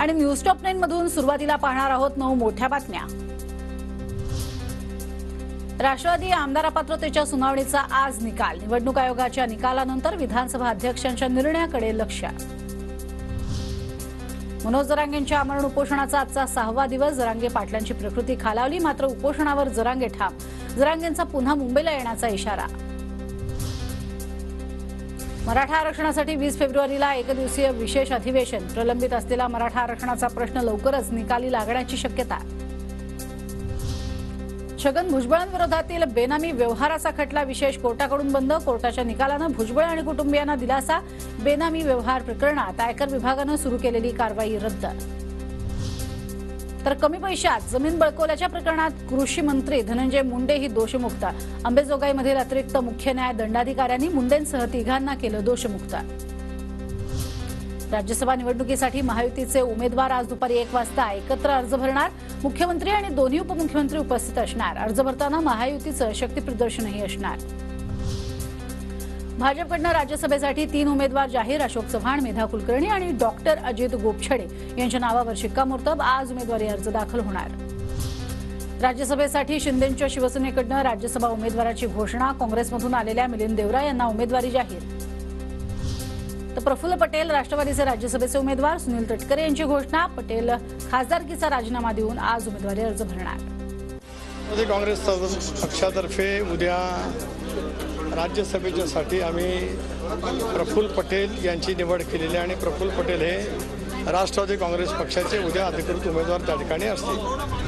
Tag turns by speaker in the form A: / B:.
A: आणि news top 9 मधून सुरुवातीला पाहणार आहोत 9 मोठ्या बातम्या। राष्ट्रवादी आमदार पात्रतेच्या सुनावणीचा आज निकाल। निवडणूक आयोगाच्या निकालानंतर विधानसभा अध्यक्षांच्या निर्णयाकडे लक्ष। मनोज जरांगेंच्या आमरण उपोषणाचा आजचा 6वा दिवस। जरांगे पाटलांची प्रकृती खालावली, मात्र उपोषणावर जरांगे ठाम। जरांगेंचा पुन्हा मुंबईला येण्याचा इशारा। मराठा आरक्षणासाठी 20 फेब्रुवारीला एकदिवसीय विशेष अधिवेशन। प्रलंबित असलेला मराठा आरक्षणाचा प्रश्न लवकरच निकाली लागण्याची शक्यता। छगन भुजबळांविरोधातील बेनामी व्यवहाराचा खटला विशेष कोर्टाकडून बंद। कोर्टाच्या निकालानं भुजबळ आणि कुटुंबियांना दिलासा। बेनामी व्यवहार प्रकरणात आयकर विभागानं सुरू केलेली कारवाई रद्द। तर कमी पैशात जमीन बळकवल्याच्या प्रकरणात कृषी मंत्री धनंजय मुंडे ही दोषमुक्त। अंबेजोगाईमधील अतिरिक्त मुख्य न्याय दंडाधिकाऱ्यांनी मुंडेंसह तिघांना केलं दोषमुक्त। राज्यसभा निवडणुकीसाठी महायुतीचे उमेदवार आज दुपारी 1 वाजता एकत्र अर्ज भरणार। मुख्यमंत्री आणि दोन्ही उपमुख्यमंत्री उपस्थित असणार। अर्ज भरताना महायुतीचं शक्तीप्रदर्शनही असणार। भाजपकडनं राज्यसभेसाठी 3 उमेदवार जाहीर। अशोक चव्हाण, मेधा कुलकर्णी आणि डॉक्टर अजित गोपछडे यांच्या नावावर शिक्कामोर्तब। आज उमेदवारी अर्ज दाखल होणार। राज्यसभेसाठी शिंदेंच्या शिवसेनेकडनं राज्यसभा उमेदवाराची घोषणा। काँग्रेसमधून आलेल्या मिलिंद देवरा यांना उमेदवारी जाहीर। तर प्रफुल्ल पटेल राष्ट्रवादीचे राज्यसभेचे उमेदवार। सुनील तटकरे यांची घोषणा। पटेल खासदारकीचा राजीनामा देऊन आज उमेदवारी अर्ज भरणार।
B: काँग्रेस पक्षातर्फे उद्या राज्यसभेसाठी आम्ही प्रफुल्ल पटेल यांची निवड केलेली आणि प्रफुल्ल पटेल हे राष्ट्रवादी काँग्रेस पक्षाचे उद्या अधिकृत उमेदवार त्या ठिकाणी असतील।